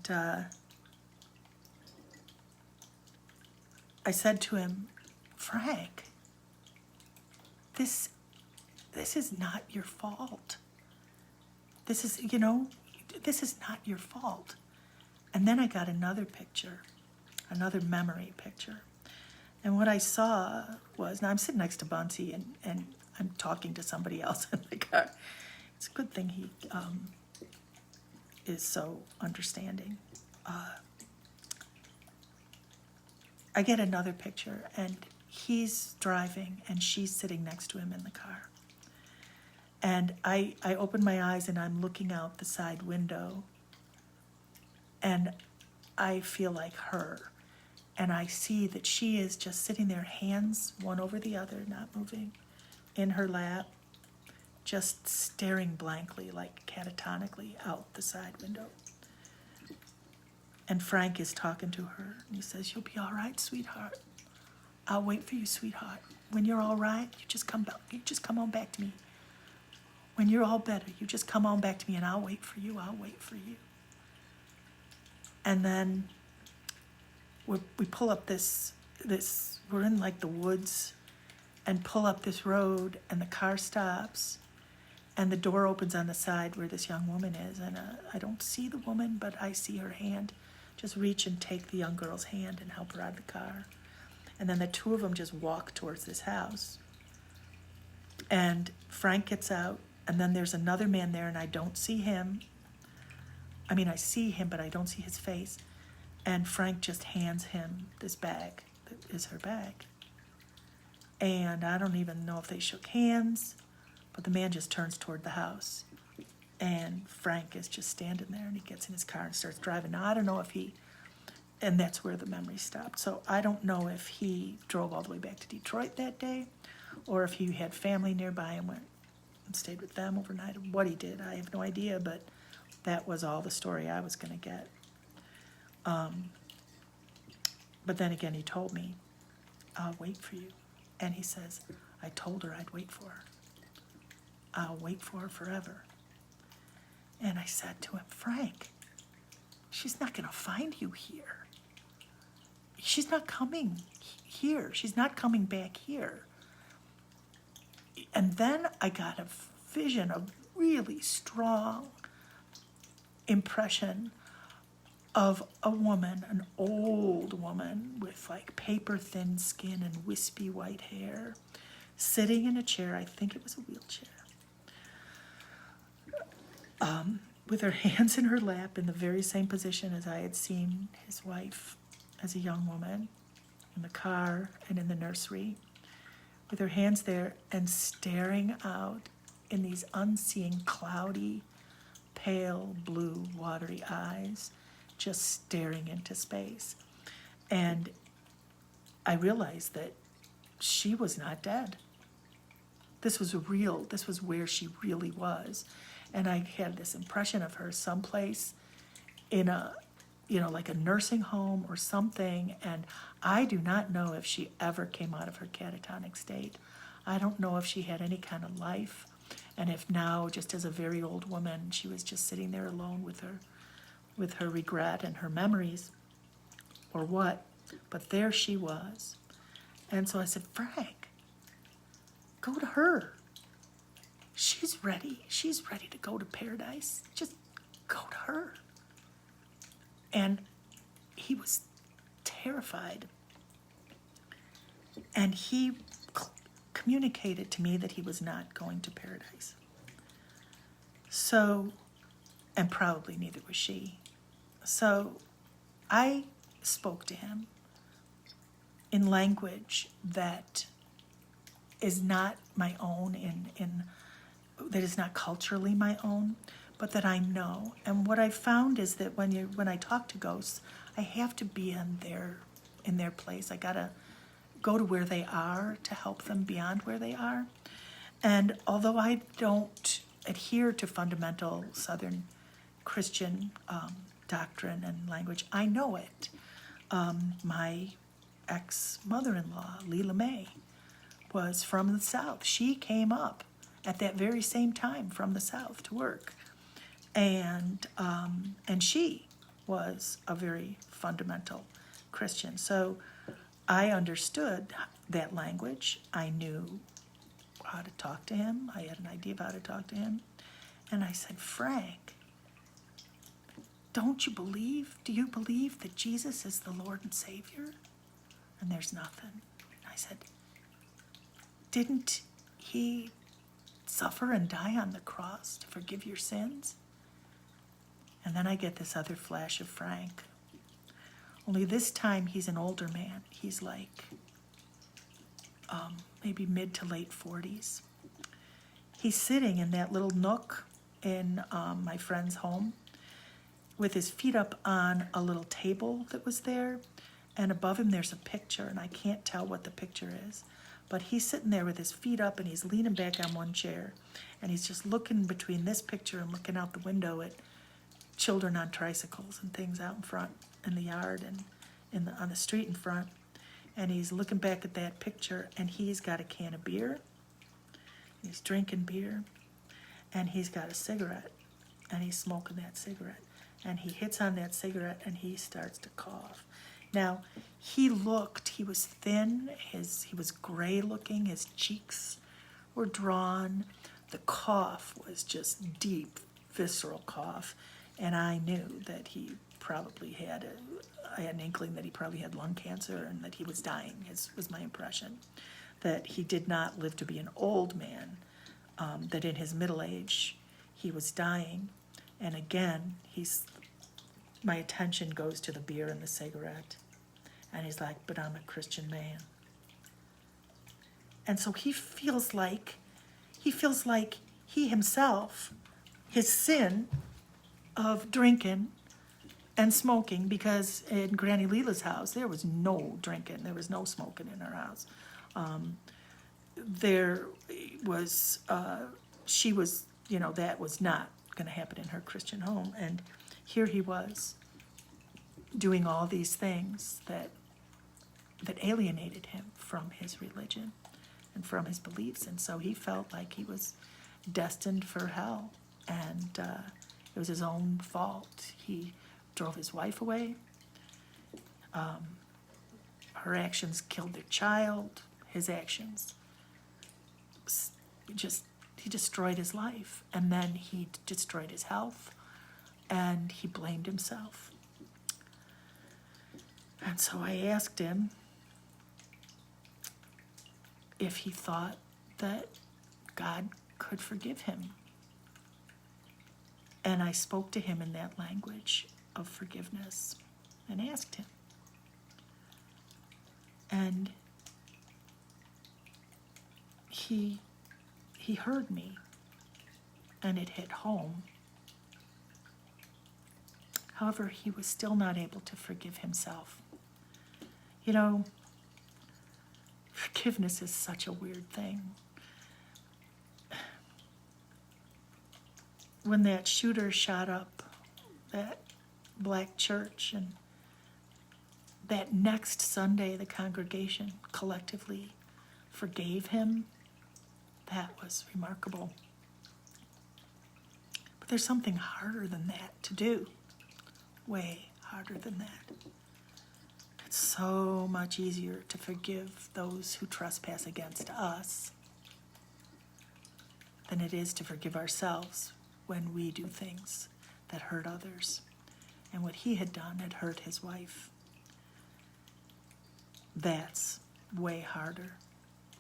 I said to him, Frank, this is not your fault. This is not your fault. And then I got another picture, another memory picture. And what I saw was, now I'm sitting next to Bunsey and I'm talking to somebody else in the car. It's a good thing he is so understanding. I get another picture, and he's driving, and she's sitting next to him in the car. And I open my eyes, and I'm looking out the side window, and I feel like her. And I see that she is just sitting there, hands one over the other, not moving, in her lap, just staring blankly, like catatonically, out the side window. And Frank is talking to her, and he says, "You'll be all right, sweetheart. I'll wait for you, sweetheart. When you're all right, you just come on back to me. When you're all better, you just come on back to me, and I'll wait for you. I'll wait for you." And then we pull up this, we're in like the woods, and pull up this road, and the car stops, and the door opens on the side where this young woman is, and I don't see the woman, but I see her hand just reach and take the young girl's hand and help her out of the car. And then the two of them just walk towards this house. And Frank gets out, and then there's another man there, and I don't see him. I mean, I see him, but I don't see his face. And Frank just hands him this bag that is her bag. And I don't even know if they shook hands, but the man just turns toward the house. And Frank is just standing there, and he gets in his car and starts driving. Now, I don't know if and that's where the memory stopped. So I don't know if he drove all the way back to Detroit that day, or if he had family nearby and went and stayed with them overnight, or what he did. I have no idea, but that was all the story I was going to get. But then again, he told me, I'll wait for you. And he says, I told her I'd wait for her. I'll wait for her forever. And I said to him, Frank, she's not going to find you here. She's not coming here. She's not coming back here. And then I got a vision, a really strong impression of a woman, an old woman with like paper thin skin and wispy white hair, sitting in a chair, I think it was a wheelchair, with her hands in her lap in the very same position as I had seen his wife as a young woman in the car and in the nursery, with her hands there and staring out in these unseeing, cloudy, pale blue, watery eyes, just staring into space. And I realized that she was not dead. This was where she really was. And I had this impression of her someplace in a, like a nursing home or something. And I do not know if she ever came out of her catatonic state. I don't know if she had any kind of life. And if now, just as a very old woman, she was just sitting there alone with her regret and her memories, or what. But there she was. And so I said, Frank, go to her. She's ready. She's ready to go to paradise. Just go to her. And he was terrified. And he communicated to me that he was not going to paradise. So, and probably neither was she. So I spoke to him in language that is not my own, that is not culturally my own, but that I know. And what I found is that when I talk to ghosts, I have to be in their place. I gotta go to where they are to help them beyond where they are. And although I don't adhere to fundamental Southern Christian doctrine and language, I know it. My ex-mother-in-law, Leela May, was from the South. She came up at that very same time from the South to work. And she was a very fundamental Christian. So I understood that language. I knew how to talk to him. I had an idea of how to talk to him. And I said, Frank, do you believe that Jesus is the Lord and Savior? And there's nothing. I said, didn't he suffer and die on the cross to forgive your sins? And then I get this other flash of Frank. Only this time he's an older man. He's like maybe mid to late 40s. He's sitting in that little nook in my friend's home with his feet up on a little table that was there. And above him there's a picture, and I can't tell what the picture is. But he's sitting there with his feet up, and he's leaning back on one chair. And he's just looking between this picture and looking out the window at children on tricycles and things out in front in the yard and on the street in front. And he's looking back at that picture, and he's got a can of beer. He's drinking beer, and he's got a cigarette, and he's smoking that cigarette. And he hits on that cigarette, and he starts to cough. Now, he was thin, he was gray looking, his cheeks were drawn. The cough was just deep, visceral cough. And I knew that he probably I had an inkling that he probably had lung cancer and that he was dying, was my impression. That he did not live to be an old man, that in his middle age he was dying. And again, my attention goes to the beer and the cigarette. And he's like, but I'm a Christian man. And so he feels like he himself, his sin of drinking and smoking, because in Granny Leela's house, there was no drinking, there was no smoking in her house. There was, she was, that was not going to happen in her Christian home. And here he was doing all these things that alienated him from his religion and from his beliefs. And so he felt like he was destined for hell. And it was his own fault. He drove his wife away. Her actions killed their child. His actions he destroyed his life. And then he destroyed his health. And he blamed himself. And so I asked him if he thought that God could forgive him. And I spoke to him in that language of forgiveness and asked him. And he heard me, and it hit home. However, he was still not able to forgive himself. You know, forgiveness is such a weird thing. When that shooter shot up that black church, and that next Sunday the congregation collectively forgave him, that was remarkable. But there's something harder than that to do. Way harder than that. It's so much easier to forgive those who trespass against us than it is to forgive ourselves when we do things that hurt others. And what he had done had hurt his wife. That's way harder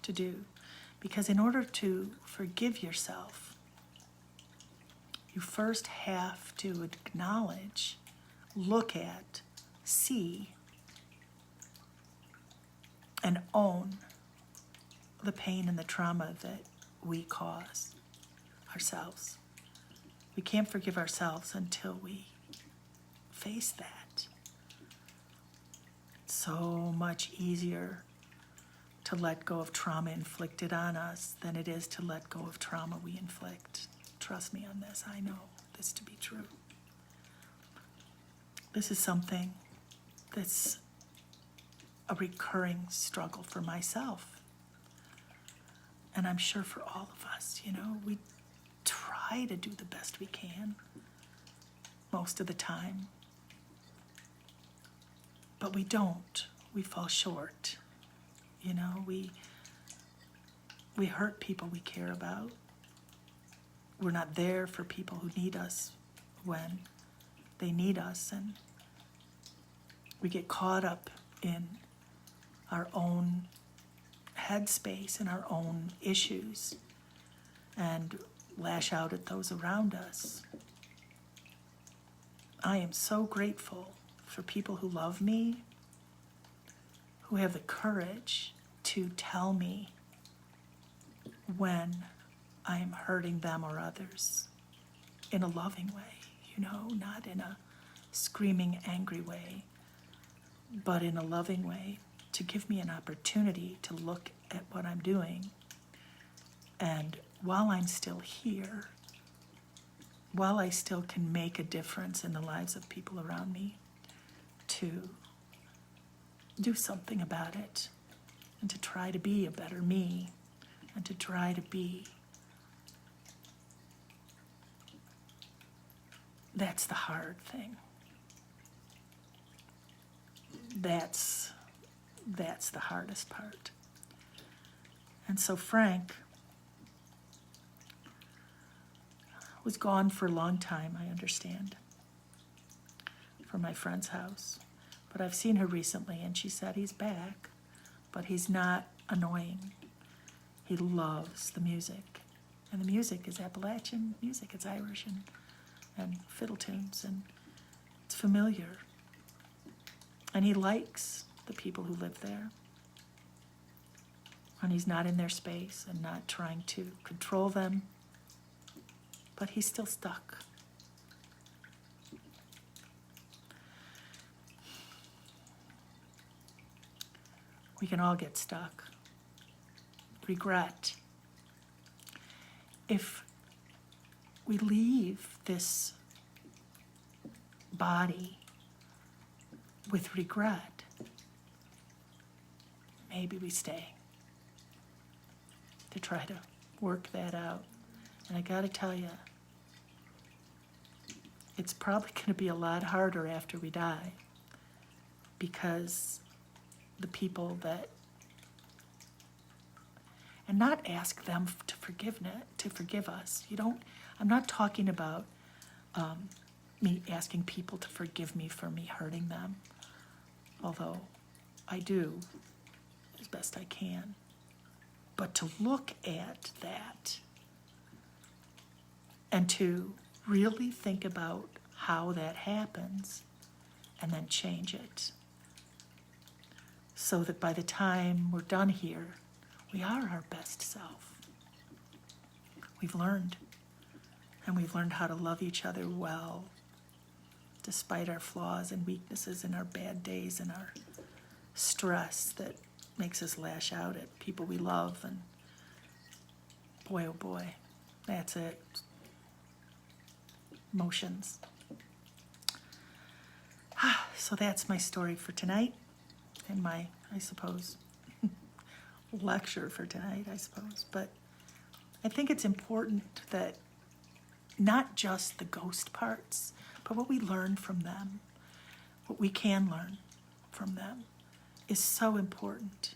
to do. Because in order to forgive yourself, you first have to acknowledge, look at, see, and own the pain and the trauma that we cause ourselves. We can't forgive ourselves until we face that. It's so much easier to let go of trauma inflicted on us than it is to let go of trauma we inflict. Trust me on this. I know this to be true. This is something that's a recurring struggle for myself. And I'm sure for all of us, you know, we try to do the best we can most of the time. But we don't. We fall short. You know, we hurt people we care about. We're not there for people who need us when they need us, and we get caught up in our own headspace and our own issues and lash out at those around us. I am so grateful for people who love me, who have the courage to tell me when I am hurting them or others in a loving way, you know, not in a screaming, angry way, but in a loving way, to give me an opportunity to look at what I'm doing. And while I'm still here, while I still can make a difference in the lives of people around me, to do something about it, and to try to be a better me, and to try to be. That's the hard thing. That's the hardest part. And so Frank was gone for a long time, I understand, from my friend's house. But I've seen her recently, and she said he's back, but he's not annoying. He loves the music. And the music is Appalachian music. It's Irish and fiddle tunes, and it's familiar. And he likes the people who live there. And he's not in their space and not trying to control them, but he's still stuck. We can all get stuck. Regret. If we leave this body with regret, maybe we stay to try to work that out. And I gotta tell you, it's probably gonna be a lot harder after we die, because the people that, and not ask them to forgive us. I'm not talking about me asking people to forgive me for me hurting them, although I do as best I can. But to look at that and to really think about how that happens and then change it, so that by the time we're done here, we are our best self. We've learned, and we've learned how to love each other well, despite our flaws and weaknesses and our bad days and our stress that makes us lash out at people we love. And boy, oh boy, that's it. Emotions. So that's my story for tonight, and my, I suppose, lecture for tonight, I suppose. But I think it's important that not just the ghost parts, but what we learn from them, what we can learn from them, is so important.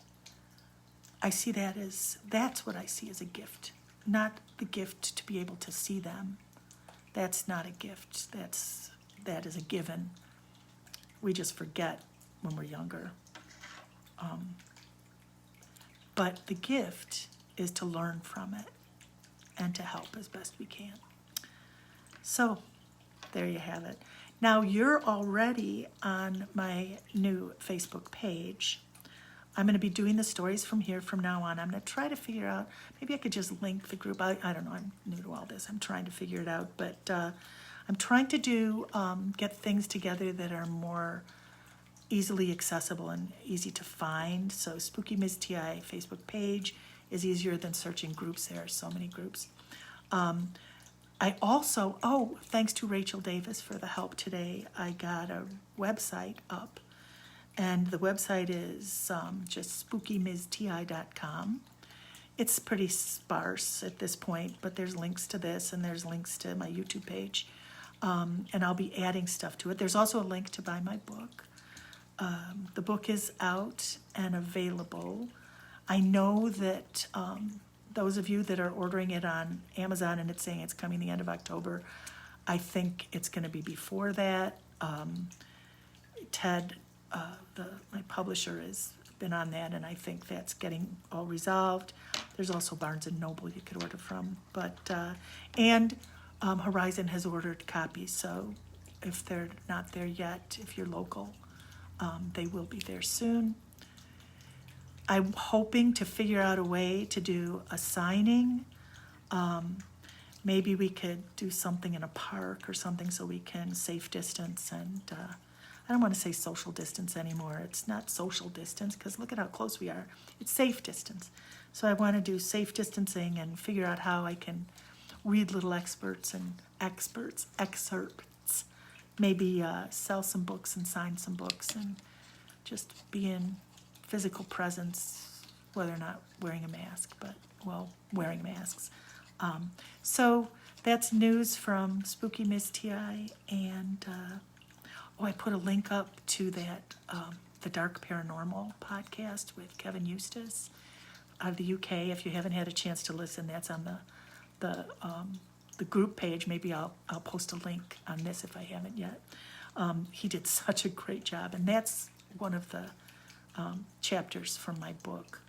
I see that as, that's what I see as a gift, not the gift to be able to see them. That's not a gift. That is a given. We just forget when we're younger. But the gift is to learn from it and to help as best we can. So there you have it. Now you're already on my new Facebook page. I'm going to be doing the stories from here from now on. I'm going to try to figure out, maybe I could just link the group. I don't know, I'm new to all this. I'm trying to figure it out. But I'm trying to get things together that are more easily accessible and easy to find. So Spooky Ms. T.I. Facebook page is easier than searching groups. There are so many groups. I also, thanks to Rachel Davis for the help today, I got a website up. And the website is just spookymizti.com. It's pretty sparse at this point, but there's links to this, and there's links to my YouTube page. And I'll be adding stuff to it. There's also a link to buy my book. The book is out and available. I know that those of you that are ordering it on Amazon and it's saying it's coming the end of October, I think it's going to be before that. Ted, my publisher, has been on that, and I think that's getting all resolved. There's also Barnes & Noble you could order from. And Horizon has ordered copies, so if they're not there yet, if you're local, they will be there soon. I'm hoping to figure out a way to do a signing. Maybe we could do something in a park or something so we can safe distance, and I don't want to say social distance anymore. It's not social distance because look at how close we are. It's safe distance. So I want to do safe distancing and figure out how I can read little excerpts, maybe sell some books and sign some books and just be in physical presence, whether or not wearing a mask, but, well, wearing masks. So that's news from Spooky Miss T.I. And, I put a link up to that, the Dark Paranormal podcast with Kevin Eustace out of the UK. If you haven't had a chance to listen, that's on the group page. Maybe I'll post a link on this if I haven't yet. He did such a great job, and that's one of the chapters from my book.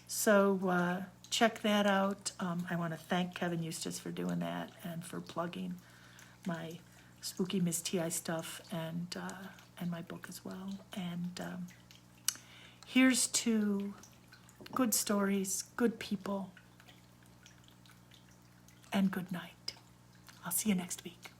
So check that out. I want to thank Kevin Eustace for doing that and for plugging my Spooky Miss T.I. stuff and my book as well. And here's to good stories, good people, and good night. I'll see you next week.